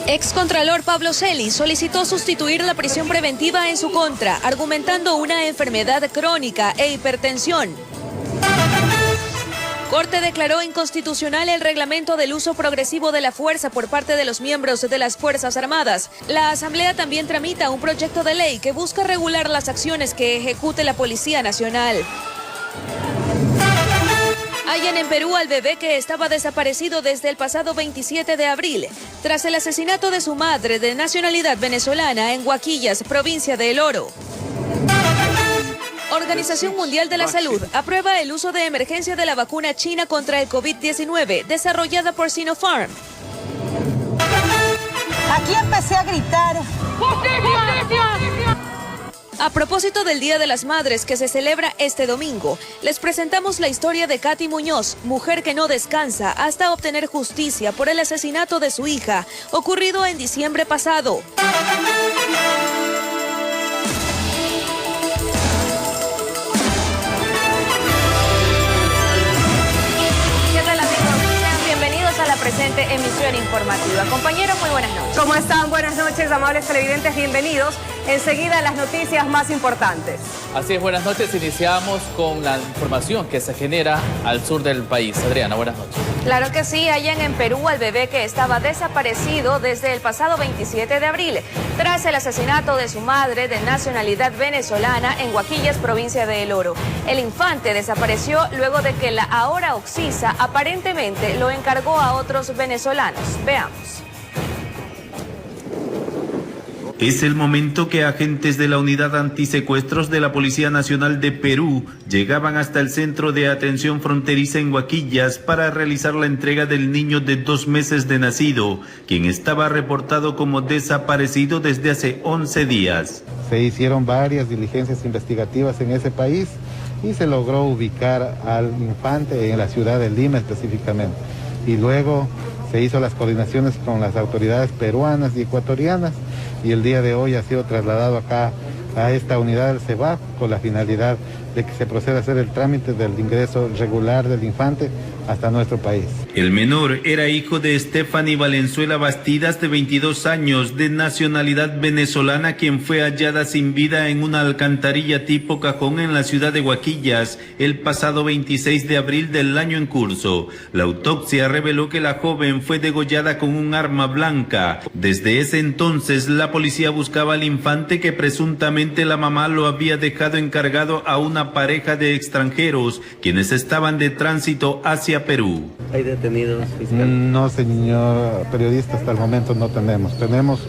Excontralor Pablo Celi solicitó sustituir la prisión preventiva en su contra, argumentando una enfermedad crónica e hipertensión. Corte declaró inconstitucional el reglamento del uso progresivo de la fuerza por parte de los miembros de las Fuerzas Armadas. La Asamblea también tramita un proyecto de ley que busca regular las acciones que ejecute la Policía Nacional. Hallan en Perú al bebé que estaba desaparecido desde el pasado 27 de abril, tras el asesinato de su madre de nacionalidad venezolana en Huaquillas, provincia de El Oro. Organización Mundial de la Salud aprueba el uso de emergencia de la vacuna china contra el COVID-19, desarrollada por Sinopharm. Aquí empecé a gritar. ¡Justicia! A propósito del Día de las Madres que se celebra este domingo, les presentamos la historia de Katy Muñoz, mujer que no descansa hasta obtener justicia por el asesinato de su hija, ocurrido en diciembre pasado. Presente emisión informativa. Compañeros, muy buenas noches. ¿Cómo están? Buenas noches, amables televidentes, bienvenidos. Enseguida las noticias más importantes. Así es, buenas noches. Iniciamos con la información que se genera al sur del país. Adriana, buenas noches. Claro que sí, hallan en Perú al bebé que estaba desaparecido desde el pasado 27 de abril, tras el asesinato de su madre de nacionalidad venezolana en Huaquillas, provincia de El Oro. El infante desapareció luego de que la ahora Oxisa aparentemente lo encargó a otros venezolanos. Veamos. Es el momento que agentes de la Unidad Antisecuestros de la Policía Nacional de Perú llegaban hasta el centro de atención fronteriza en Huaquillas para realizar la entrega del niño de 2 meses de nacido, quien estaba reportado como desaparecido desde hace 11 días. Se hicieron varias diligencias investigativas en ese país y se logró ubicar al infante en la ciudad de Lima específicamente. Y luego se hizo las coordinaciones con las autoridades peruanas y ecuatorianas y el día de hoy ha sido trasladado acá a esta unidad del CEBAP con la finalidad de que se proceda a hacer el trámite del ingreso regular del infante hasta nuestro país. El menor era hijo de Stephanie Valenzuela Bastidas, de 22 años, de nacionalidad venezolana, quien fue hallada sin vida en una alcantarilla tipo cajón en la ciudad de Huaquillas el pasado 26 de abril del año en curso. La autopsia reveló que la joven fue degollada con un arma blanca. Desde ese entonces, la policía buscaba al infante, que presuntamente la mamá lo había dejado encargado a una pareja de extranjeros, quienes estaban de tránsito hacia Perú. ¿Hay detenidos, fiscal? No, señor periodista, hasta el momento no tenemos. Tenemos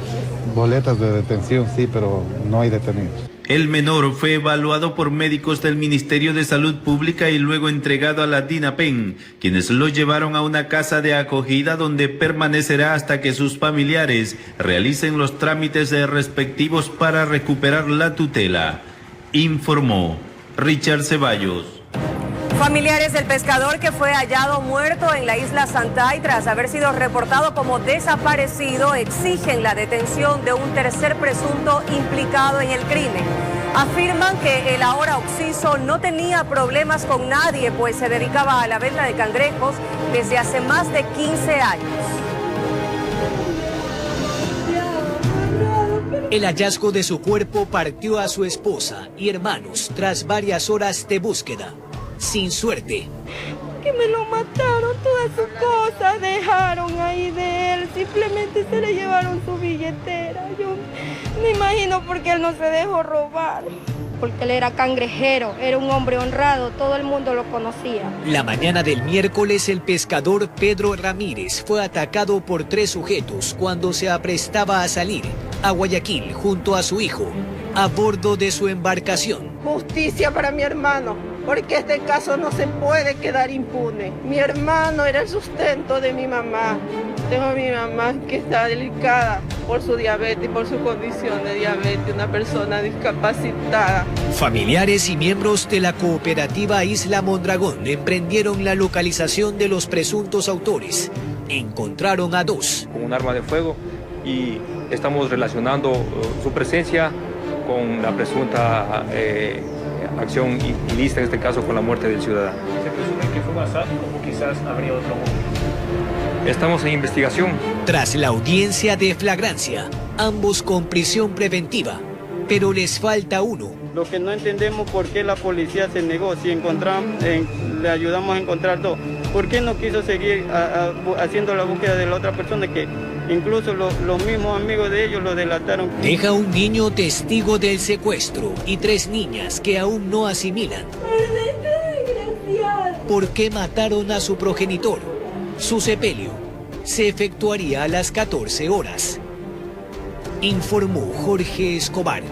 boletas de detención, sí, pero no hay detenidos. El menor fue evaluado por médicos del Ministerio de Salud Pública y luego entregado a la DINAPEN, quienes lo llevaron a una casa de acogida donde permanecerá hasta que sus familiares realicen los trámites respectivos para recuperar la tutela. Informó Richard Ceballos. Familiares del pescador que fue hallado muerto en la isla Santay tras haber sido reportado como desaparecido exigen la detención de un tercer presunto implicado en el crimen. Afirman que el ahora occiso no tenía problemas con nadie, pues se dedicaba a la venta de cangrejos desde hace más de 15 años. El hallazgo de su cuerpo partió a su esposa y hermanos tras varias horas de búsqueda. Sin suerte. Que me lo mataron, todas sus cosas dejaron ahí de él, simplemente se le llevaron su billetera. Yo me imagino por qué él no se dejó robar. Porque él era cangrejero, era un hombre honrado, todo el mundo lo conocía. La mañana del miércoles, el pescador Pedro Ramírez fue atacado por 3 sujetos cuando se aprestaba a salir a Guayaquil junto a su hijo, a bordo de su embarcación. Justicia para mi hermano, porque este caso no se puede quedar impune. Mi hermano era el sustento de mi mamá. Tengo a mi mamá que está delicada por su diabetes y por su condición de diabetes, una persona discapacitada. Familiares y miembros de la cooperativa Isla Mondragón emprendieron la localización de los presuntos autores. Encontraron a 2. Con un arma de fuego y estamos relacionando su presencia con la presunta acción ilícita, en este caso con la muerte del ciudadano. ¿Se presume que fue un asalto o quizás habría otro motivo? Estamos en investigación. Tras la audiencia de flagrancia, ambos con prisión preventiva, pero les falta uno. Lo que no entendemos por qué la policía se negó, si le ayudamos a encontrar dos. ¿Por qué no quiso seguir haciendo la búsqueda de la otra persona que incluso los mismos amigos de ellos lo delataron? Deja un niño testigo del secuestro y 3 niñas que aún no asimilan. ¿Por qué mataron a su progenitor? Su sepelio se efectuaría a las 14 horas. Informó Jorge Escobar.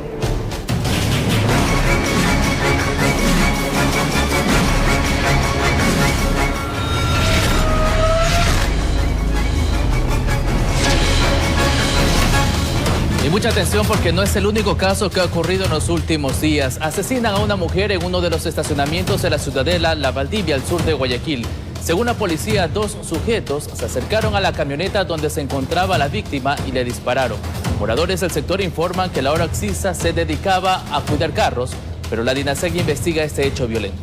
Y mucha atención porque no es el único caso que ha ocurrido en los últimos días. Asesinan a una mujer en uno de los estacionamientos de la ciudadela La Valdivia, al sur de Guayaquil. Según la policía, 2 sujetos se acercaron a la camioneta donde se encontraba la víctima y le dispararon. Moradores del sector informan que la hora oxisa se dedicaba a cuidar carros, pero la DINASEC investiga este hecho violento.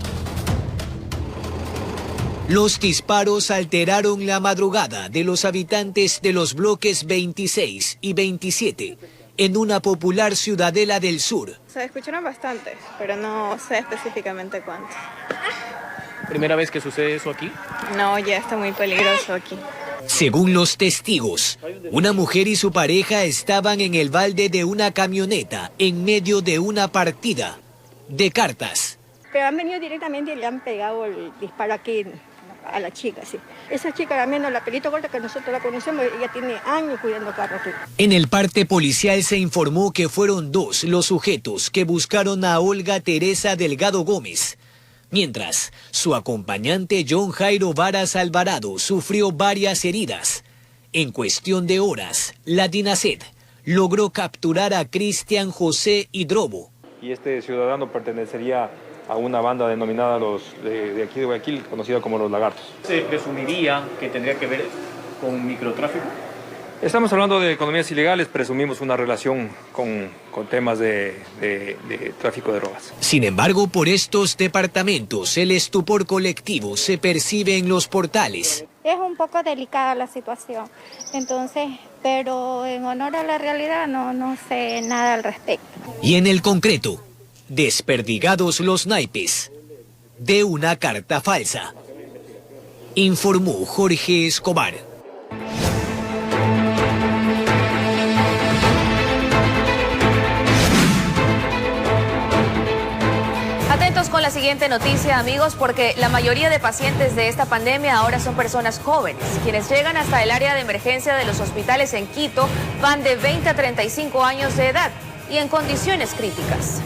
Los disparos alteraron la madrugada de los habitantes de los bloques 26 y 27 en una popular ciudadela del sur. Se escucharon bastantes, pero no sé específicamente cuántos. ¿Primera vez que sucede eso aquí? No, ya está muy peligroso aquí. Según los testigos, una mujer y su pareja estaban en el balde de una camioneta en medio de una partida de cartas. Pero han venido directamente y le han pegado el disparo aquí a la chica, sí. Esa chica, la menos la pelito corta que nosotros la conocemos, ella tiene años cuidando carros aquí. En el parte policial se informó que fueron 2 los sujetos que buscaron a Olga Teresa Delgado Gómez, mientras su acompañante John Jairo Varas Alvarado sufrió varias heridas. En cuestión de horas, la DINASEC logró capturar a Cristian José Hidrobo. Y este ciudadano pertenecería a una banda denominada los de aquí de Guayaquil, conocida como los Lagartos. ¿Se presumiría que tendría que ver con microtráfico? Estamos hablando de economías ilegales, presumimos una relación con temas de tráfico de drogas. Sin embargo, por estos departamentos, el estupor colectivo se percibe en los portales. Es un poco delicada la situación, entonces, pero en honor a la realidad no sé nada al respecto. Y en el concreto, desperdigados los naipes de una carta falsa, informó Jorge Escobar. Atentos con la siguiente noticia, amigos, porque la mayoría de pacientes de esta pandemia ahora son personas jóvenes. Quienes llegan hasta el área de emergencia de los hospitales en Quito van de 20 a 35 años de edad y en condiciones críticas.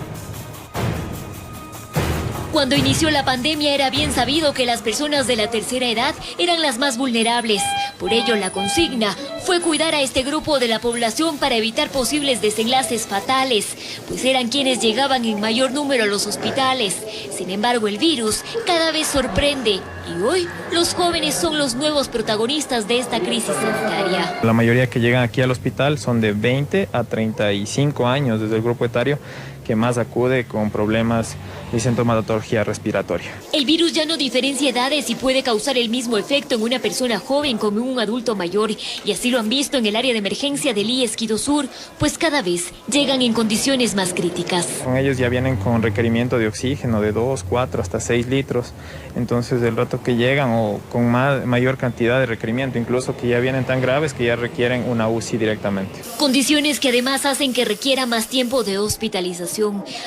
Cuando inició la pandemia era bien sabido que las personas de la tercera edad eran las más vulnerables. Por ello, la consigna fue cuidar a este grupo de la población para evitar posibles desenlaces fatales, pues eran quienes llegaban en mayor número a los hospitales. Sin embargo, el virus cada vez sorprende y hoy los jóvenes son los nuevos protagonistas de esta crisis sanitaria. La mayoría que llegan aquí al hospital son de 20 a 35 años desde el grupo etario que más acude con problemas y sintomatología respiratoria. El virus ya no diferencia edades y puede causar el mismo efecto en una persona joven como en un adulto mayor, y así lo han visto en el área de emergencia del IES Quito Sur, pues cada vez llegan en condiciones más críticas. Con ellos ya vienen con requerimiento de oxígeno de 2, 4 hasta 6 litros, entonces el rato que llegan o con mayor cantidad de requerimiento, incluso que ya vienen tan graves que ya requieren una UCI directamente. Condiciones que además hacen que requiera más tiempo de hospitalización.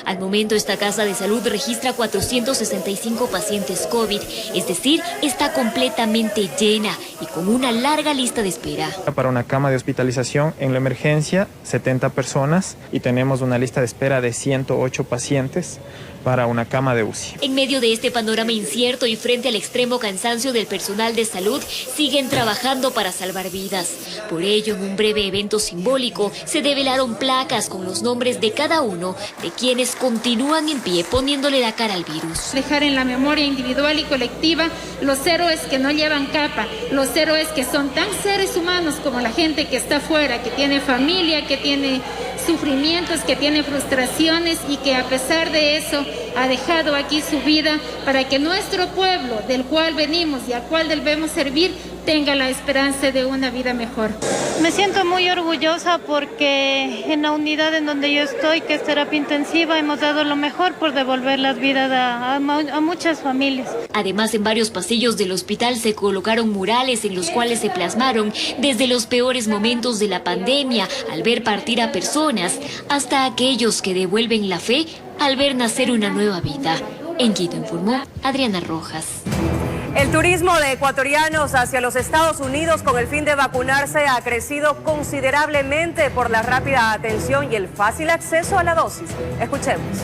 Al momento, esta casa de salud registra 465 pacientes COVID, es decir, está completamente llena y con una larga lista de espera. Para una cama de hospitalización en la emergencia, 70 personas y tenemos una lista de espera de 108 pacientes para una cama de UCI. En medio de este panorama incierto y frente al extremo cansancio del personal de salud, siguen trabajando para salvar vidas. Por ello, en un breve evento simbólico, se develaron placas con los nombres de cada uno de quienes continúan en pie poniéndole la cara al virus. Dejar en la memoria individual y colectiva los héroes que no llevan capa, los héroes que son tan seres humanos como la gente que está afuera, que tiene familia, que tiene sufrimientos, que tiene frustraciones y que a pesar de eso ha dejado aquí su vida para que nuestro pueblo, del cual venimos y al cual debemos servir, tenga la esperanza de una vida mejor. Me siento muy orgullosa porque en la unidad en donde yo estoy, que es terapia intensiva, hemos dado lo mejor por devolver las vidas a muchas familias. Además, en varios pasillos del hospital se colocaron murales en los cuales se plasmaron desde los peores momentos de la pandemia, al ver partir a personas, hasta aquellos que devuelven la fe al ver nacer una nueva vida. En Quito informó Adriana Rojas. El turismo de ecuatorianos hacia los Estados Unidos con el fin de vacunarse ha crecido considerablemente por la rápida atención y el fácil acceso a la dosis. Escuchemos.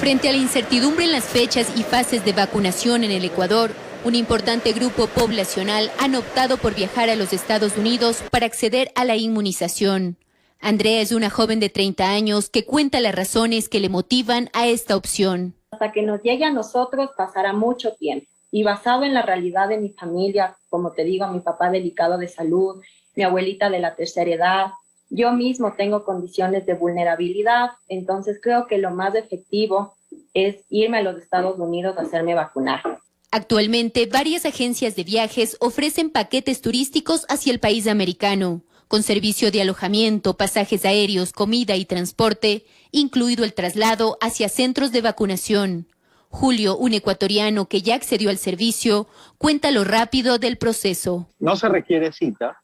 Frente a la incertidumbre en las fechas y fases de vacunación en el Ecuador, un importante grupo poblacional han optado por viajar a los Estados Unidos para acceder a la inmunización. Andrea es una joven de 30 años que cuenta las razones que le motivan a esta opción. Hasta que nos llegue a nosotros pasará mucho tiempo. Y basado en la realidad de mi familia, como te digo, mi papá delicado de salud, mi abuelita de la tercera edad, yo mismo tengo condiciones de vulnerabilidad, entonces creo que lo más efectivo es irme a los Estados Unidos a hacerme vacunar. Actualmente, varias agencias de viajes ofrecen paquetes turísticos hacia el país americano, con servicio de alojamiento, pasajes aéreos, comida y transporte, incluido el traslado hacia centros de vacunación. Julio, un ecuatoriano que ya accedió al servicio, cuenta lo rápido del proceso. No se requiere cita,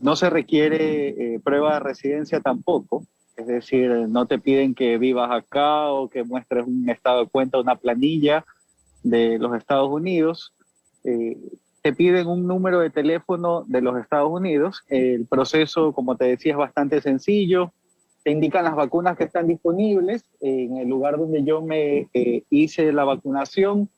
no se requiere prueba de residencia tampoco, es decir, no te piden que vivas acá o que muestres un estado de cuenta, una planilla de los Estados Unidos. Te piden un número de teléfono de los Estados Unidos. El proceso, como te decía, es bastante sencillo. Te indican las vacunas que están disponibles. En el lugar donde yo me hice la vacunación,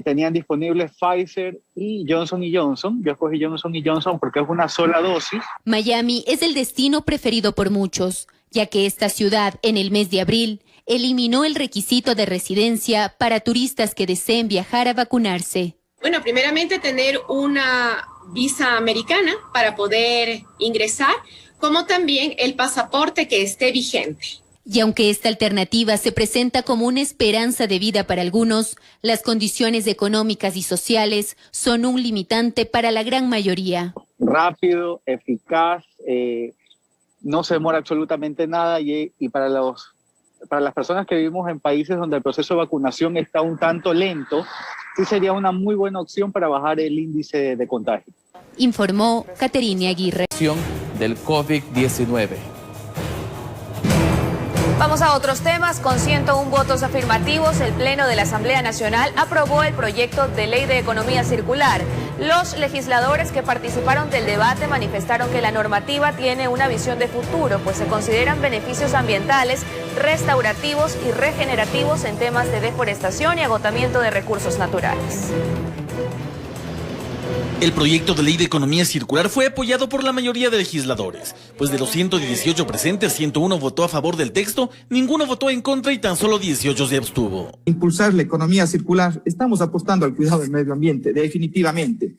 tenían disponibles Pfizer y Johnson & Johnson. Yo escogí Johnson & Johnson porque es una sola dosis. Miami es el destino preferido por muchos, ya que esta ciudad, en el mes de abril, eliminó el requisito de residencia para turistas que deseen viajar a vacunarse. Bueno, primeramente tener una visa americana para poder ingresar, como también el pasaporte que esté vigente. Y aunque esta alternativa se presenta como una esperanza de vida para algunos, las condiciones económicas y sociales son un limitante para la gran mayoría. Rápido, eficaz, no se demora absolutamente nada y para las personas que vivimos en países donde el proceso de vacunación está un tanto lento, sí sería una muy buena opción para bajar el índice de contagio. Informó Caterine Aguirre. Del COVID-19. Vamos a otros temas. Con 101 votos afirmativos, el Pleno de la Asamblea Nacional aprobó el proyecto de ley de economía circular. Los legisladores que participaron del debate manifestaron que la normativa tiene una visión de futuro, pues se consideran beneficios ambientales, restaurativos y regenerativos en temas de deforestación y agotamiento de recursos naturales. El proyecto de ley de economía circular fue apoyado por la mayoría de legisladores, pues de los 118 presentes, 101 votó a favor del texto, ninguno votó en contra y tan solo 18 se abstuvo. Impulsar la economía circular, estamos apostando al cuidado del medio ambiente, definitivamente,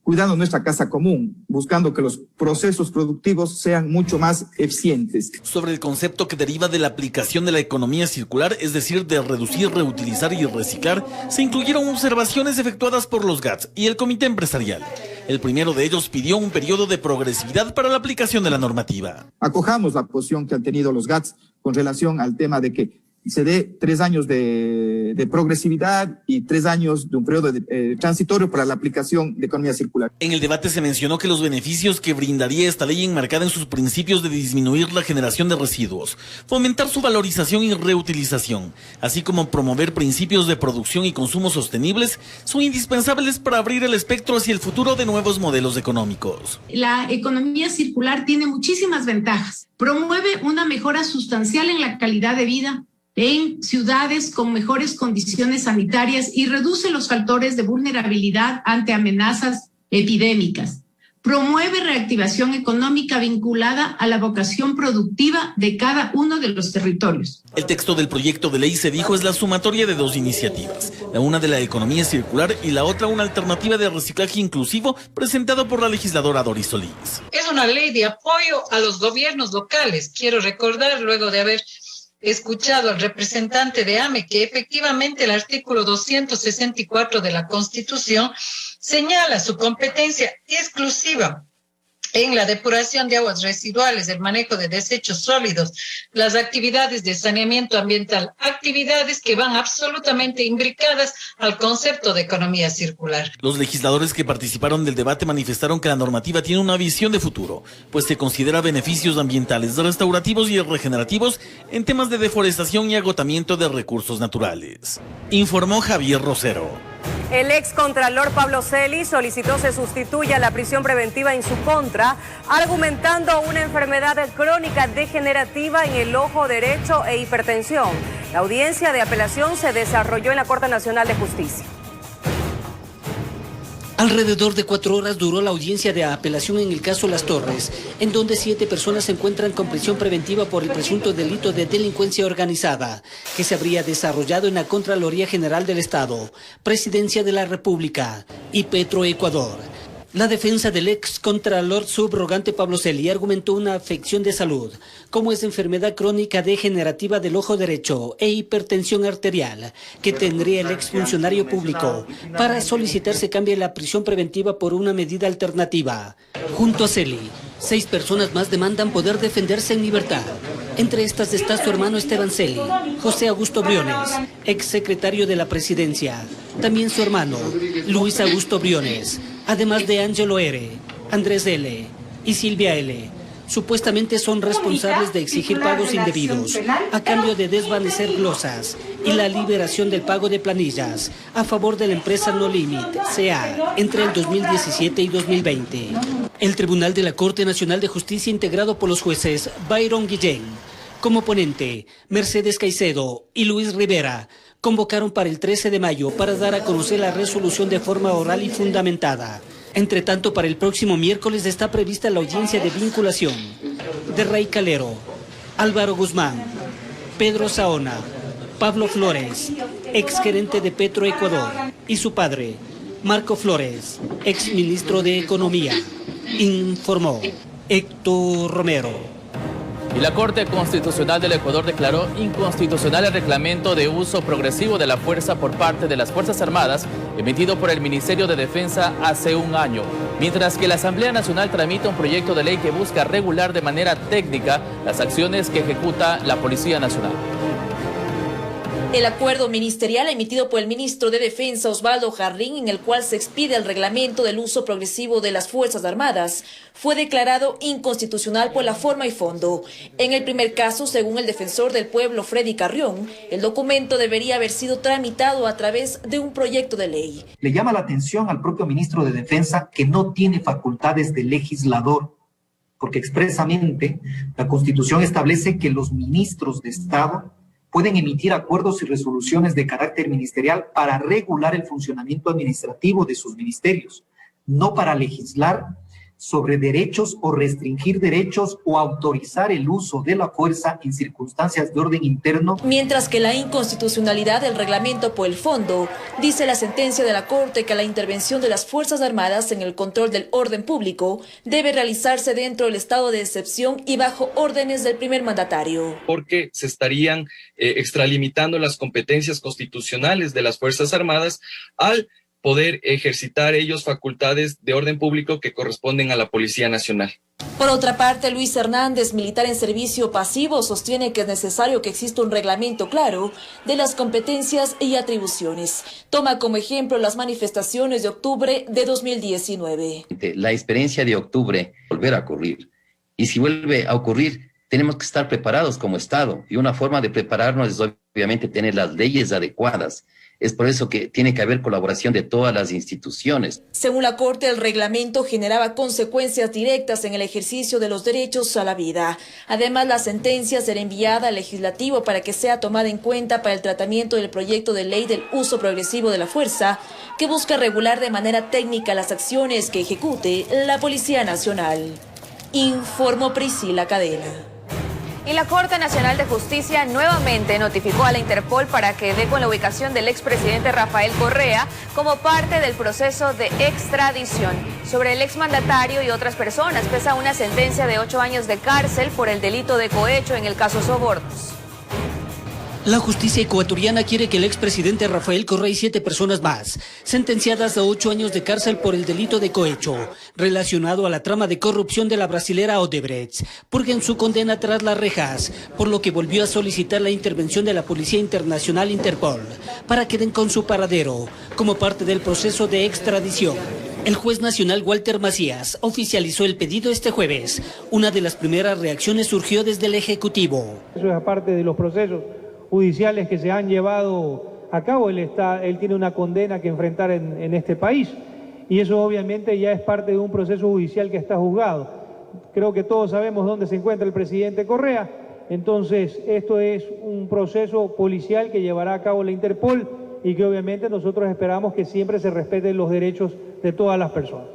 cuidando nuestra casa común, buscando que los procesos productivos sean mucho más eficientes. Sobre el concepto que deriva de la aplicación de la economía circular, es decir, de reducir, reutilizar y reciclar, se incluyeron observaciones efectuadas por los GATS y el Comité Empresarial. El primero de ellos pidió un periodo de progresividad para la aplicación de la normativa. Acojamos la posición que han tenido los GATS con relación al tema de que se dé 3 años de progresividad y 3 años de un periodo transitorio para la aplicación de economía circular. En el debate se mencionó que los beneficios que brindaría esta ley enmarcada en sus principios de disminuir la generación de residuos, fomentar su valorización y reutilización, así como promover principios de producción y consumo sostenibles, son indispensables para abrir el espectro hacia el futuro de nuevos modelos económicos. La economía circular tiene muchísimas ventajas. Promueve una mejora sustancial en la calidad de vida en ciudades con mejores condiciones sanitarias y reduce los factores de vulnerabilidad ante amenazas epidémicas. Promueve reactivación económica vinculada a la vocación productiva de cada uno de los territorios. El texto del proyecto de ley, se dijo, es la sumatoria de 2 iniciativas, la una de la economía circular y la otra una alternativa de reciclaje inclusivo presentado por la legisladora Doris Solís. Es una ley de apoyo a los gobiernos locales. Quiero recordar, luego de haber escuchado al representante de AME, que efectivamente el artículo 264 de la Constitución señala su competencia exclusiva en la depuración de aguas residuales, el manejo de desechos sólidos, las actividades de saneamiento ambiental, actividades que van absolutamente imbricadas al concepto de economía circular. Los legisladores que participaron del debate manifestaron que la normativa tiene una visión de futuro, pues se considera beneficios ambientales, restaurativos y regenerativos en temas de deforestación y agotamiento de recursos naturales. Informó Javier Rosero. El excontralor Pablo Celis solicitó se sustituya la prisión preventiva en su contra, argumentando una enfermedad crónica degenerativa en el ojo derecho e hipertensión. La audiencia de apelación se desarrolló en la Corte Nacional de Justicia. Alrededor de 4 horas duró la audiencia de apelación en el caso Las Torres, en donde 7 personas se encuentran con prisión preventiva por el presunto delito de delincuencia organizada, que se habría desarrollado en la Contraloría General del Estado, Presidencia de la República y Petroecuador. La defensa del ex contralor subrogante Pablo Celis argumentó una afección de salud, como es enfermedad crónica degenerativa del ojo derecho e hipertensión arterial, que tendría el exfuncionario público. Para solicitar se cambie la prisión preventiva por una medida alternativa. Junto a Celis, 6 personas más demandan poder defenderse en libertad. Entre estas está su hermano Esteban Celis, José Augusto Briones, ex secretario de la Presidencia. También su hermano, Luis Augusto Briones, además de Ángelo R., Andrés L. y Silvia L. Supuestamente son responsables de exigir pagos indebidos a cambio de desvanecer glosas y la liberación del pago de planillas a favor de la empresa No Limit, CA, entre el 2017 y 2020. El Tribunal de la Corte Nacional de Justicia, integrado por los jueces Byron Guillén, como ponente, Mercedes Caicedo y Luis Rivera, convocaron para el 13 de mayo para dar a conocer la resolución de forma oral y fundamentada. Entre tanto, para el próximo miércoles está prevista la audiencia de vinculación de Rey Calero, Álvaro Guzmán, Pedro Saona, Pablo Flores, ex gerente de Petroecuador, y su padre, Marco Flores, ex ministro de Economía. Informó Héctor Romero. Y la Corte Constitucional del Ecuador declaró inconstitucional el reglamento de uso progresivo de la fuerza por parte de las Fuerzas Armadas emitido por el Ministerio de Defensa hace un año, mientras que la Asamblea Nacional tramita un proyecto de ley que busca regular de manera técnica las acciones que ejecuta la Policía Nacional. El acuerdo ministerial emitido por el ministro de Defensa Osvaldo Jarrín, en el cual se expide el reglamento del uso progresivo de las Fuerzas Armadas, fue declarado inconstitucional por la forma y fondo. En el primer caso, según el defensor del pueblo Freddy Carrión, el documento debería haber sido tramitado a través de un proyecto de ley. Le llama la atención al propio ministro de Defensa que no tiene facultades de legislador, porque expresamente la Constitución establece que los ministros de Estado pueden emitir acuerdos y resoluciones de carácter ministerial para regular el funcionamiento administrativo de sus ministerios, no para legislar sobre derechos o restringir derechos o autorizar el uso de la fuerza en circunstancias de orden interno. Mientras que la inconstitucionalidad del reglamento por el fondo, dice la sentencia de la Corte que la intervención de las Fuerzas Armadas en el control del orden público debe realizarse dentro del estado de excepción y bajo órdenes del primer mandatario. Porque se estarían extralimitando las competencias constitucionales de las Fuerzas Armadas al poder ejercitar ellos facultades de orden público que corresponden a la Policía Nacional. Por otra parte, Luis Hernández, militar en servicio pasivo, sostiene que es necesario que exista un reglamento claro de las competencias y atribuciones. Toma como ejemplo las manifestaciones de octubre de 2019. La experiencia de octubre volver a ocurrir. Y si vuelve a ocurrir, tenemos que estar preparados como Estado. Y una forma de prepararnos es obviamente tener las leyes adecuadas. Es por eso que tiene que haber colaboración de todas las instituciones. Según la Corte, el reglamento generaba consecuencias directas en el ejercicio de los derechos a la vida. Además, la sentencia será enviada al Legislativo para que sea tomada en cuenta para el tratamiento del proyecto de ley del uso progresivo de la fuerza, que busca regular de manera técnica las acciones que ejecute la Policía Nacional. Informó Priscila Cadena. Y la Corte Nacional de Justicia nuevamente notificó a la Interpol para que dé con la ubicación del expresidente Rafael Correa como parte del proceso de extradición. Sobre el exmandatario y otras personas pesa una sentencia de 8 años de cárcel por el delito de cohecho en el caso Sobornos. La justicia ecuatoriana quiere que el expresidente Rafael Correa y 7 personas más, sentenciadas a 8 años de cárcel por el delito de cohecho, relacionado a la trama de corrupción de la brasilera Odebrecht, purguen su condena tras las rejas, por lo que volvió a solicitar la intervención de la Policía Internacional Interpol, para que den con su paradero, como parte del proceso de extradición. El juez nacional Walter Macías oficializó el pedido este jueves. Una de las primeras reacciones surgió desde el Ejecutivo. Eso es aparte de los procesos judiciales que se han llevado a cabo. Él tiene una condena que enfrentar en este país y eso obviamente ya es parte de un proceso judicial que está juzgado. Creo que todos sabemos dónde se encuentra el presidente Correa, entonces esto es un proceso policial que llevará a cabo la Interpol y que obviamente nosotros esperamos que siempre se respeten los derechos de todas las personas.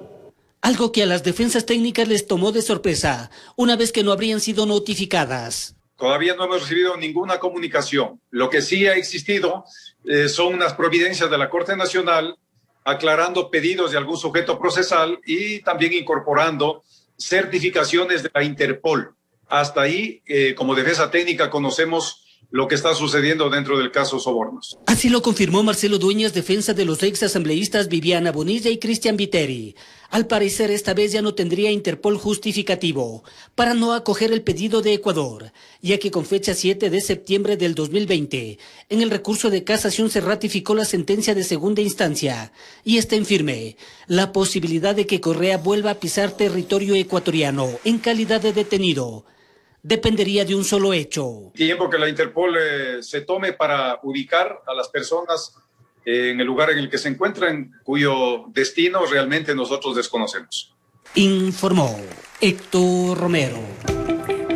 Algo que a las defensas técnicas les tomó de sorpresa, una vez que no habrían sido notificadas. Todavía no hemos recibido ninguna comunicación. Lo que sí ha existido son unas providencias de la Corte Nacional aclarando pedidos de algún sujeto procesal y también incorporando certificaciones de la Interpol. Hasta ahí, como defensa técnica, conocemos lo que está sucediendo dentro del caso Sobornos. Así lo confirmó Marcelo Dueñas, defensa de los exasambleístas Viviana Bonilla y Cristian Viteri. Al parecer, esta vez ya no tendría Interpol justificativo para no acoger el pedido de Ecuador, ya que con fecha 7 de septiembre del 2020, en el recurso de casación se ratificó la sentencia de segunda instancia y está en firme la posibilidad de que Correa vuelva a pisar territorio ecuatoriano en calidad de detenido. Dependería de un solo hecho. Tiempo que la Interpol se tome para ubicar a las personas en el lugar en el que se encuentran, cuyo destino realmente nosotros desconocemos. Informó Héctor Romero.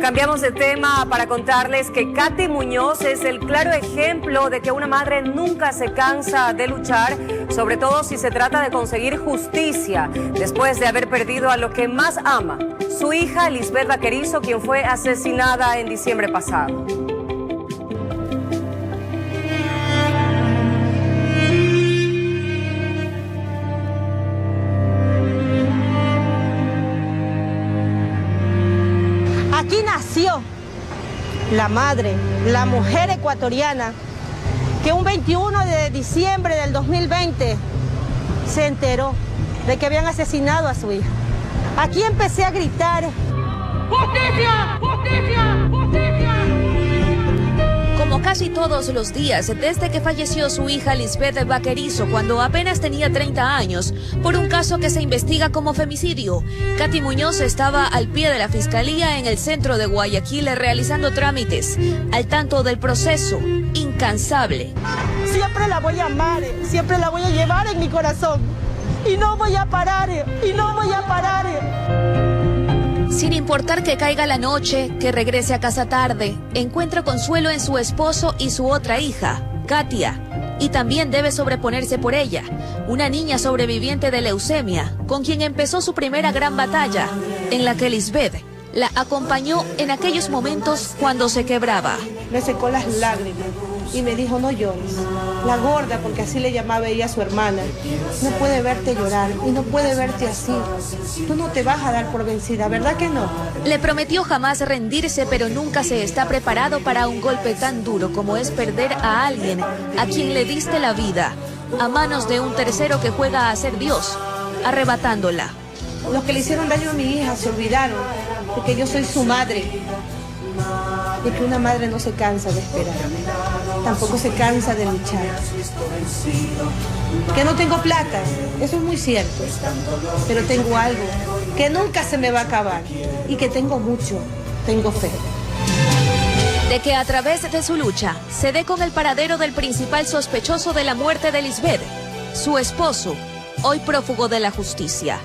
Cambiamos de tema para contarles que Katy Muñoz es el claro ejemplo de que una madre nunca se cansa de luchar, sobre todo si se trata de conseguir justicia, después de haber perdido a lo que más ama, su hija Lisbeth Vaquerizo, quien fue asesinada en diciembre pasado. Aquí nació la madre, la mujer ecuatoriana, que un 21 de diciembre del 2020 se enteró de que habían asesinado a su hija. Aquí empecé a gritar: ¡Justicia! ¡Justicia! ¡Justicia! Como casi todos los días, desde que falleció su hija Lisbeth Vaquerizo cuando apenas tenía 30 años, por un caso que se investiga como femicidio, Katy Muñoz estaba al pie de la fiscalía en el centro de Guayaquil realizando trámites, al tanto del proceso, incansable. Siempre la voy a amar, siempre la voy a llevar en mi corazón y no voy a parar, y no voy a parar. Sin importar que caiga la noche, que regrese a casa tarde, encuentra consuelo en su esposo y su otra hija, Katia. Y también debe sobreponerse por ella, una niña sobreviviente de leucemia, con quien empezó su primera gran batalla, en la que Lisbeth la acompañó en aquellos momentos cuando se quebraba. Me secó las lágrimas y me dijo: no llores. La gorda, porque así le llamaba ella a su hermana, no puede verte llorar y no puede verte así. Tú no te vas a dar por vencida, ¿verdad que no? Le prometió jamás rendirse, pero nunca se está preparado para un golpe tan duro como es perder a alguien a quien le diste la vida, a manos de un tercero que juega a ser Dios, arrebatándola. Los que le hicieron daño a mi hija se olvidaron de que yo soy su madre, de que una madre no se cansa de esperar, tampoco se cansa de luchar. Que no tengo plata, eso es muy cierto, pero tengo algo que nunca se me va a acabar y que tengo mucho, tengo fe. De que a través de su lucha se dé con el paradero del principal sospechoso de la muerte de Lisbeth, su esposo, hoy prófugo de la justicia.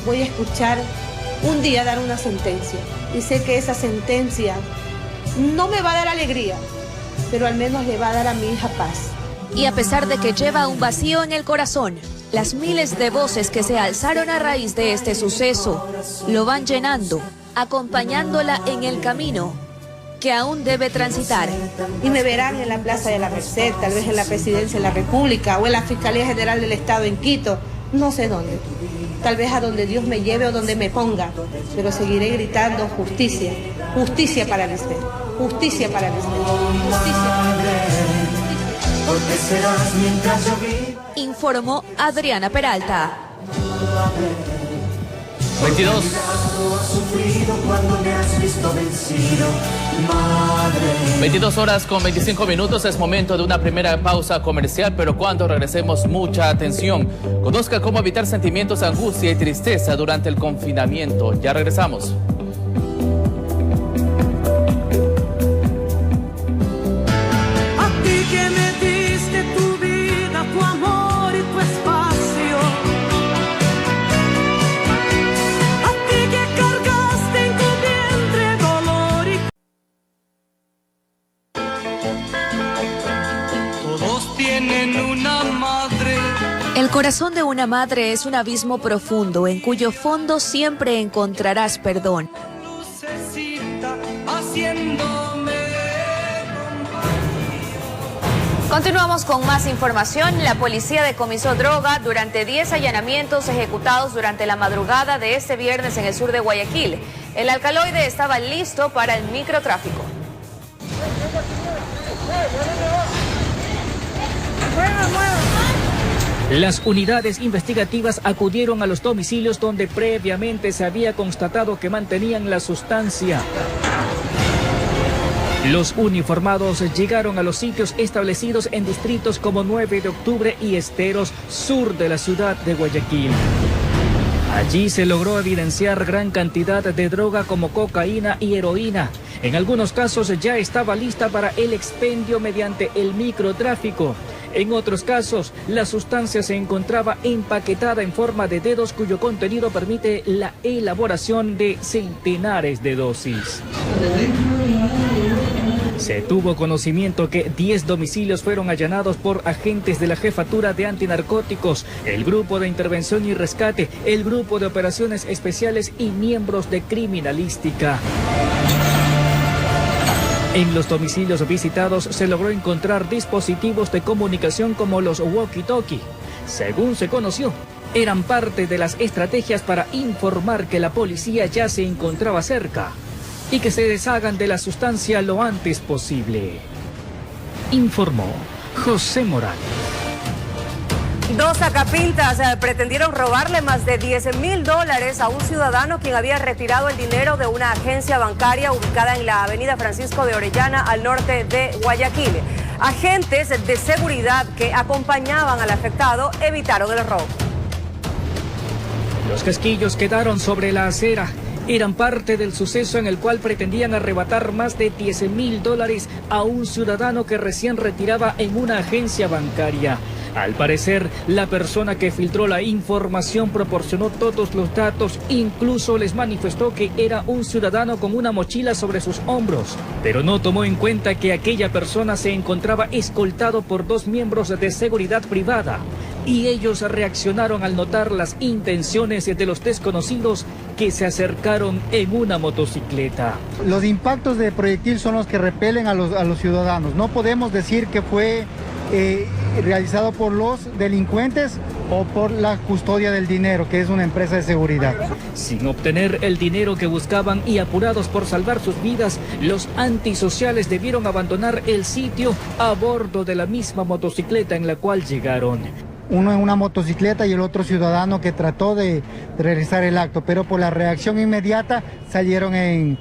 Voy a escuchar un día dar una sentencia y sé que esa sentencia no me va a dar alegría, pero al menos le va a dar a mi hija paz. Y a pesar de que lleva un vacío en el corazón, las miles de voces que se alzaron a raíz de este suceso lo van llenando, acompañándola en el camino que aún debe transitar. Y me verán en la Plaza de la Merced, tal vez en la Presidencia de la República o en la Fiscalía General del Estado en Quito, no sé dónde. tal vez a donde Dios me lleve o donde me ponga, pero seguiré gritando justicia, justicia para Lisbeth, justicia para Lisbeth, justicia para Lisbeth. Porque serás mientras yo viva. Informó Adriana Peralta. 22 horas con 25 minutos, es momento de una primera pausa comercial, pero cuando regresemos, mucha atención. Conozca cómo evitar sentimientos de angustia y tristeza durante el confinamiento. Ya regresamos. A ti que me diste tu vida, tu amor y tu espacio. A ti que cargaste en tu vientre dolor y... Todos tienen una madre. El corazón de una madre es un abismo profundo en cuyo fondo siempre encontrarás perdón. Lucecita haciéndome. Continuamos con más información. La policía decomisó droga durante 10 allanamientos ejecutados durante la madrugada de este viernes en el sur de Guayaquil. El alcaloide estaba listo para el microtráfico. Las unidades investigativas acudieron a los domicilios donde previamente se había constatado que mantenían la sustancia. Los uniformados llegaron a los sitios establecidos en distritos como 9 de octubre y Esteros, sur de la ciudad de Guayaquil. Allí se logró evidenciar gran cantidad de droga como cocaína y heroína. En algunos casos ya estaba lista para el expendio mediante el microtráfico. En otros casos, la sustancia se encontraba empaquetada en forma de dedos cuyo contenido permite la elaboración de centenares de dosis. Se tuvo conocimiento que 10 domicilios fueron allanados por agentes de la Jefatura de Antinarcóticos, el Grupo de Intervención y Rescate, el Grupo de Operaciones Especiales y miembros de Criminalística. En los domicilios visitados se logró encontrar dispositivos de comunicación como los walkie-talkie. Según se conoció, eran parte de las estrategias para informar que la policía ya se encontraba cerca y que se deshagan de la sustancia lo antes posible. Informó José Morales. Dos sacapintas pretendieron robarle más de $10,000 a un ciudadano quien había retirado el dinero de una agencia bancaria ubicada en la avenida Francisco de Orellana, al norte de Guayaquil. Agentes de seguridad que acompañaban al afectado evitaron el robo. Los casquillos quedaron sobre la acera. Eran parte del suceso en el cual pretendían arrebatar más de $10,000 a un ciudadano que recién retiraba en una agencia bancaria. Al parecer, la persona que filtró la información proporcionó todos los datos, incluso les manifestó que era un ciudadano con una mochila sobre sus hombros, pero no tomó en cuenta que aquella persona se encontraba escoltado por 2 miembros de seguridad privada, y ellos reaccionaron al notar las intenciones de los desconocidos que se acercaron en una motocicleta. Los impactos de proyectil son los que repelen a los ciudadanos. No podemos decir que fue realizado por los delincuentes o por la custodia del dinero, que es una empresa de seguridad. Sin obtener el dinero que buscaban y apurados por salvar sus vidas, los antisociales debieron abandonar el sitio a bordo de la misma motocicleta en la cual llegaron. Uno en una motocicleta y el otro ciudadano que trató de realizar el acto, pero por la reacción inmediata salieron en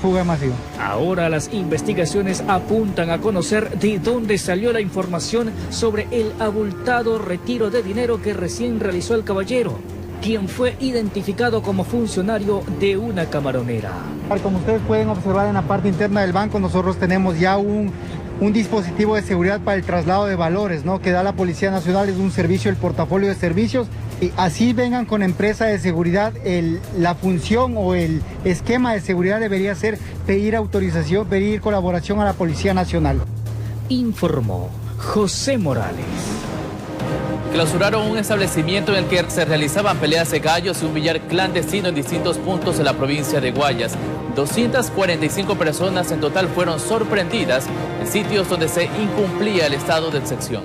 fuga masiva. Ahora las investigaciones apuntan a conocer de dónde salió la información sobre el abultado retiro de dinero que recién realizó el caballero, quien fue identificado como funcionario de una camaronera. Como ustedes pueden observar en la parte interna del banco, nosotros tenemos ya un dispositivo de seguridad para el traslado de valores, ¿no?, que da la Policía Nacional. Es un servicio, el portafolio de servicios, y así vengan con empresa de seguridad, la función o el esquema de seguridad debería ser pedir autorización, pedir colaboración a la Policía Nacional. Informó José Morales. Clausuraron un establecimiento en el que se realizaban peleas de gallos y un billar clandestino en distintos puntos de la provincia de Guayas. 245 personas en total fueron sorprendidas en sitios donde se incumplía el estado de excepción.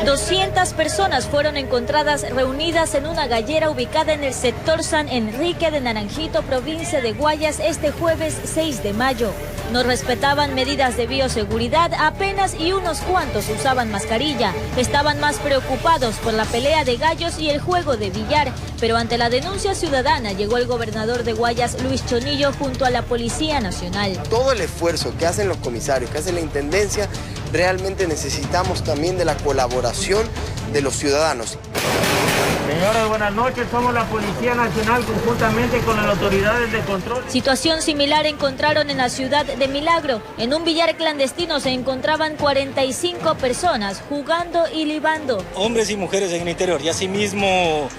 200 personas fueron encontradas reunidas en una gallera ubicada en el sector San Enrique de Naranjito, provincia de Guayas, este jueves 6 de mayo. No respetaban medidas de bioseguridad apenas y unos cuantos usaban mascarilla. Estaban más preocupados por la pelea de gallos y el juego de billar. Pero ante la denuncia ciudadana llegó el gobernador de Guayas, Luis Chonillo, junto a la Policía Nacional. Todo el esfuerzo que hacen los comisarios, que hace la Intendencia, realmente necesitamos también de la colaboración de los ciudadanos. Señores, buenas noches. Somos la Policía Nacional conjuntamente con las autoridades de control. Situación similar encontraron en la ciudad de Milagro. En un billar clandestino se encontraban 45 personas jugando y libando. Hombres y mujeres en el interior, y asimismo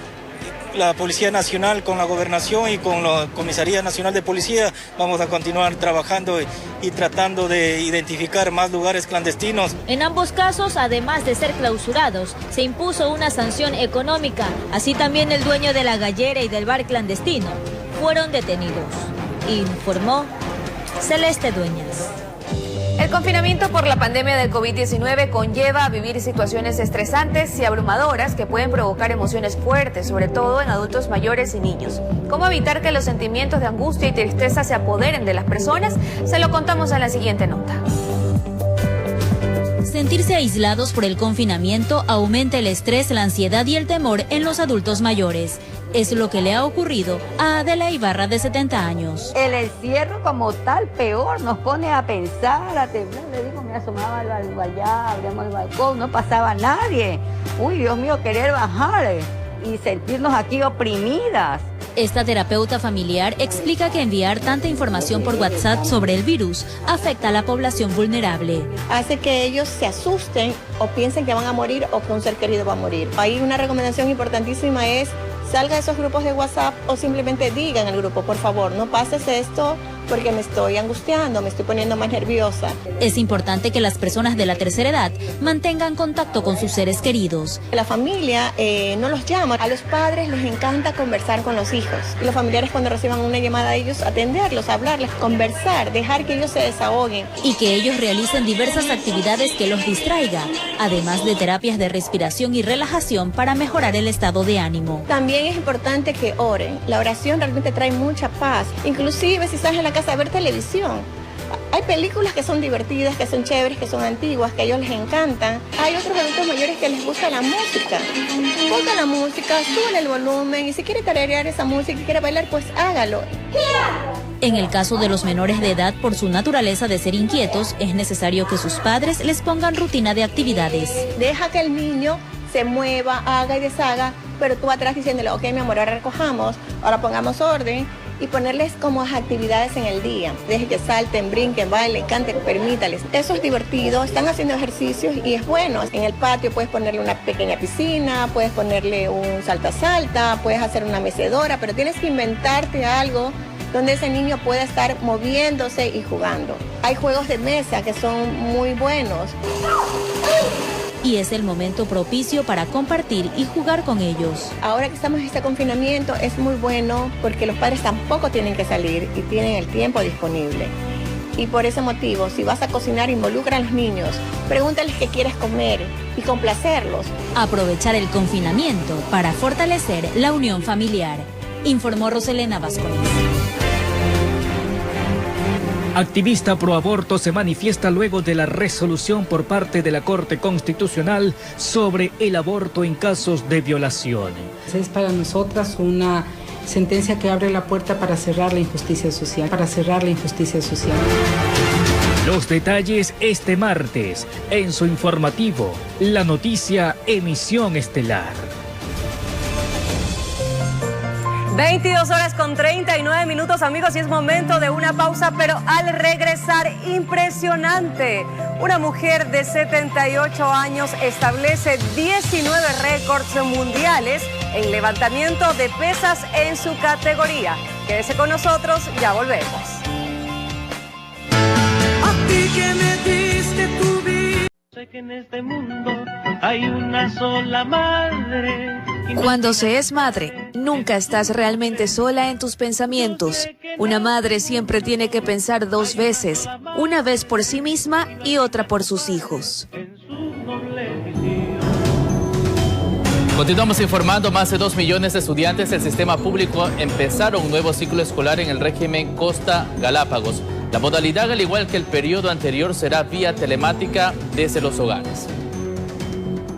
la Policía Nacional con la Gobernación y con la Comisaría Nacional de Policía vamos a continuar trabajando y tratando de identificar más lugares clandestinos. En ambos casos, además de ser clausurados, se impuso una sanción económica. Así también el dueño de la gallera y del bar clandestino fueron detenidos. Informó Celeste Dueñas. El confinamiento por la pandemia del COVID-19 conlleva a vivir situaciones estresantes y abrumadoras que pueden provocar emociones fuertes, sobre todo en adultos mayores y niños. ¿Cómo evitar que los sentimientos de angustia y tristeza se apoderen de las personas? Se lo contamos en la siguiente nota. Sentirse aislados por el confinamiento aumenta el estrés, la ansiedad y el temor en los adultos mayores. Es lo que le ha ocurrido a Adela Ibarra, de 70 años. El encierro como tal, peor, nos pone a pensar, a temblar. Le digo, me asomaba al allá, abríamos el balcón, no pasaba nadie. Uy, Dios mío, querer bajar y sentirnos aquí oprimidas. Esta terapeuta familiar explica que enviar tanta información por WhatsApp sobre el virus afecta a la población vulnerable. Hace que ellos se asusten o piensen que van a morir o que un ser querido va a morir. Ahí una recomendación importantísima es: salga de esos grupos de WhatsApp o simplemente diga en el grupo, por favor, no pases esto porque me estoy angustiando, me estoy poniendo más nerviosa. Es importante que las personas de la tercera edad mantengan contacto con sus seres queridos. La familia no los llama, a los padres les encanta conversar con los hijos. Y los familiares, cuando reciban una llamada de ellos, atenderlos, hablarles, conversar, dejar que ellos se desahoguen. Y que ellos realicen diversas actividades que los distraigan, además de terapias de respiración y relajación para mejorar el estado de ánimo. También es importante que oren. La oración realmente trae mucha paz. Inclusive si estás en la casa a ver televisión, hay películas que son divertidas, que son chéveres, que son antiguas, que a ellos les encantan. Hay otros adultos mayores que les gusta la música. Pongan la música, suban el volumen, y si quiere tararear esa música y quiere bailar, pues hágalo. En el caso de los menores de edad, por su naturaleza de ser inquietos, es necesario que sus padres les pongan rutina de actividades. Deja que el niño se mueva, haga y deshaga, pero tú atrás diciéndole, ok, mi amor, ahora recojamos, ahora pongamos orden, y ponerles como actividades en el día. Deje que salten, brinquen, bailen, canten, permítales. Eso es divertido, están haciendo ejercicios y es bueno. En el patio puedes ponerle una pequeña piscina, puedes ponerle un salta-salta, puedes hacer una mecedora, pero tienes que inventarte algo donde ese niño pueda estar moviéndose y jugando. Hay juegos de mesa que son muy buenos. Y es el momento propicio para compartir y jugar con ellos. Ahora que estamos en este confinamiento es muy bueno porque los padres tampoco tienen que salir y tienen el tiempo disponible. Y por ese motivo, si vas a cocinar, involucra a los niños, pregúntales qué quieres comer y complacerlos. Aprovechar el confinamiento para fortalecer la unión familiar, informó Roselena Vascones. Activista proaborto se manifiesta luego de la resolución por parte de la Corte Constitucional sobre el aborto en casos de violación. Es para nosotras una sentencia que abre la puerta para cerrar la injusticia social, Los detalles este martes en su informativo, La Noticia, emisión estelar. 22:39, amigos, y es momento de una pausa, pero al regresar, impresionante. Una mujer de 78 años establece 19 récords mundiales en levantamiento de pesas en su categoría. Quédese con nosotros, ya volvemos. A ti que me diste tu vida. Sé que en este mundo hay una sola madre. Cuando se es madre, nunca estás realmente sola en tus pensamientos. Una madre siempre tiene que pensar dos veces, una vez por sí misma y otra por sus hijos. Continuamos informando, más de 2 millones de estudiantes del sistema público empezaron un nuevo ciclo escolar en el régimen Costa Galápagos. La modalidad, al igual que el periodo anterior, será vía telemática desde los hogares.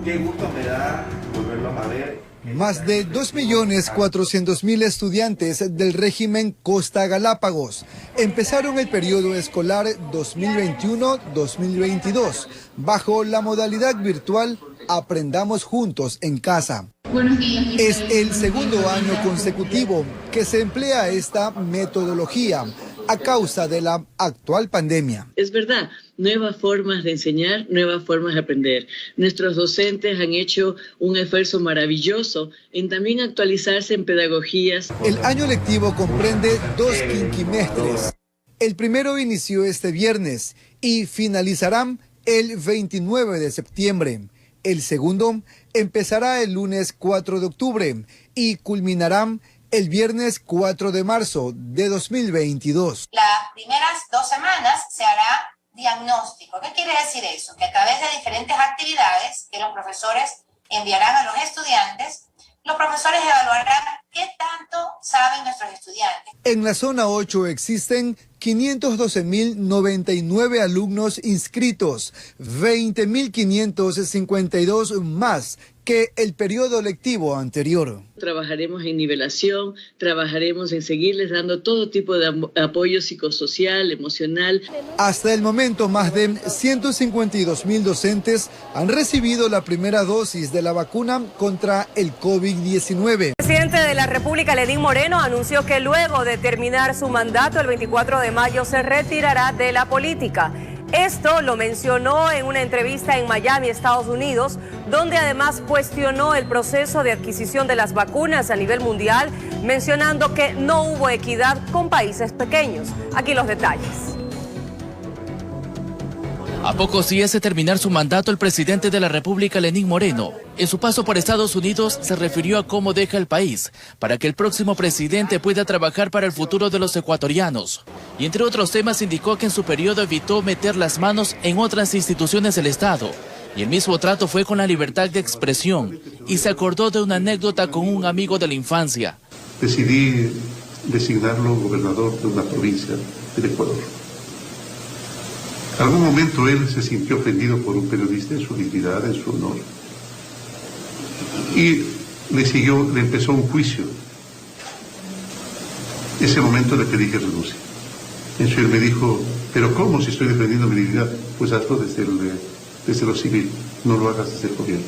Qué gusto me da volverlo a ver. Más de 2.400.000 estudiantes del régimen Costa Galápagos empezaron el periodo escolar 2021-2022 bajo la modalidad virtual Aprendamos Juntos en Casa. Es el segundo año consecutivo que se emplea esta metodología a causa de la actual pandemia. Es verdad, nuevas formas de enseñar, nuevas formas de aprender. Nuestros docentes han hecho un esfuerzo maravilloso en también actualizarse en pedagogías. El año lectivo comprende 2 quinquimestres. El primero inició este viernes y finalizarán el 29 de septiembre. El segundo empezará el lunes 4 de octubre y culminarán el viernes 4 de marzo de 2022. Las primeras 2 semanas se hará diagnóstico. ¿Qué quiere decir eso? Que a través de diferentes actividades que los profesores enviarán a los estudiantes, los profesores evaluarán qué tanto saben nuestros estudiantes. En la zona 8 existen 512.099 alumnos inscritos, 20.552 más que el periodo lectivo anterior. Trabajaremos en nivelación, trabajaremos en seguirles dando todo tipo de apoyo psicosocial, emocional. Hasta el momento, más de 152.000 docentes han recibido la primera dosis de la vacuna contra el COVID-19. El presidente de la República, Lenín Moreno, anunció que luego de terminar su mandato el 24 de mayo se retirará de la política. Esto lo mencionó en una entrevista en Miami, Estados Unidos, donde además cuestionó el proceso de adquisición de las vacunas a nivel mundial, mencionando que no hubo equidad con países pequeños. Aquí los detalles. A pocos días de terminar su mandato, el presidente de la República, Lenín Moreno, en su paso por Estados Unidos, se refirió a cómo deja el país para que el próximo presidente pueda trabajar para el futuro de los ecuatorianos. Y entre otros temas indicó que en su periodo evitó meter las manos en otras instituciones del Estado. Y el mismo trato fue con la libertad de expresión y se acordó de una anécdota con un amigo de la infancia. Decidí designarlo gobernador de una provincia del Ecuador. En algún momento él se sintió ofendido por un periodista en su dignidad, en su honor. Y le empezó un juicio. Ese momento le pedí que renuncie. Entonces él me dijo, pero ¿cómo si estoy defendiendo mi dignidad? Pues hazlo desde lo civil, no lo hagas desde el gobierno.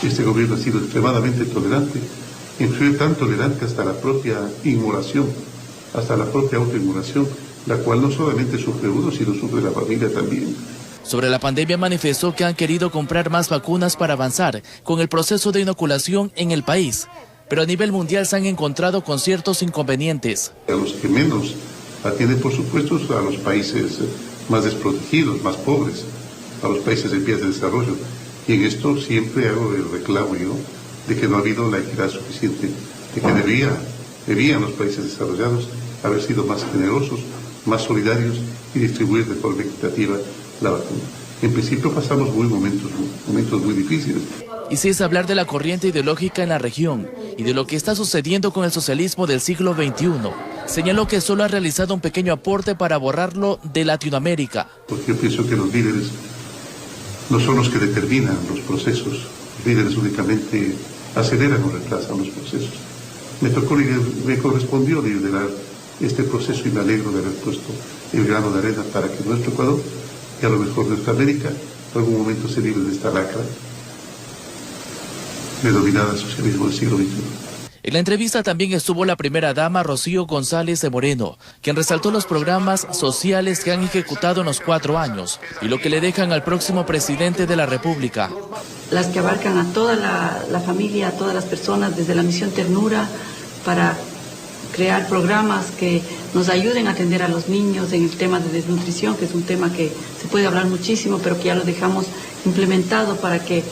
Este gobierno ha sido extremadamente tolerante, inclusive tan tolerante hasta la propia inmolación, hasta la propia autoinmolación, la cual no solamente sufre uno, sino sufre la familia también. Sobre la pandemia manifestó que han querido comprar más vacunas para avanzar con el proceso de inoculación en el país, pero a nivel mundial se han encontrado con ciertos inconvenientes. A los que menos atienden, por supuesto, a los países más desprotegidos, más pobres, a los países en vías de desarrollo. Y en esto siempre hago el reclamo yo de que no ha habido la equidad suficiente, de que debían los países desarrollados haber sido más generosos, más solidarios y distribuir de forma equitativa la vacuna. En principio pasamos momentos muy difíciles. Y si es hablar de la corriente ideológica en la región y de lo que está sucediendo con el socialismo del siglo XXI, señaló que solo ha realizado un pequeño aporte para borrarlo de Latinoamérica. Porque yo pienso que los líderes no son los que determinan los procesos, los líderes únicamente aceleran o retrasan los procesos. Me correspondió liderar este proceso y me alegro de haber puesto el grano de arena para que nuestro Ecuador y a lo mejor nuestra América en algún momento se libre de esta lacra denominada socialismo del siglo XXI. En la entrevista también estuvo la primera dama Rocío González de Moreno, quien resaltó los programas sociales que han ejecutado en los 4 años y lo que le dejan al próximo presidente de la República. Las que abarcan a toda la familia, a todas las personas, desde la misión Ternura, para crear programas que nos ayuden a atender a los niños en el tema de desnutrición, que es un tema que se puede hablar muchísimo, pero que ya lo dejamos implementado para que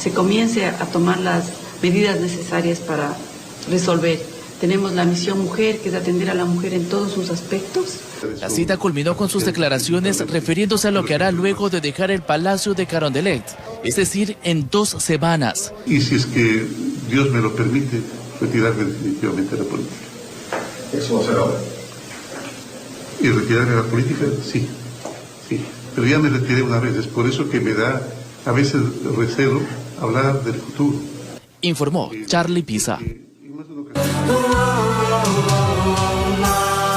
se comience a tomar las medidas necesarias para resolver. Tenemos la misión mujer, que es atender a la mujer en todos sus aspectos. La cita culminó con sus declaraciones refiriéndose a lo que hará luego de dejar el Palacio de Carondelet, es decir, en 2 semanas. Y si es que Dios me lo permite, retirarme definitivamente de la política. ¿Eso va a ser ahora? ¿Y retirarme de la política? Sí, sí. Pero ya me retiré una vez, es por eso que me da a veces recelo hablar del futuro. Informó Charlie Pisa.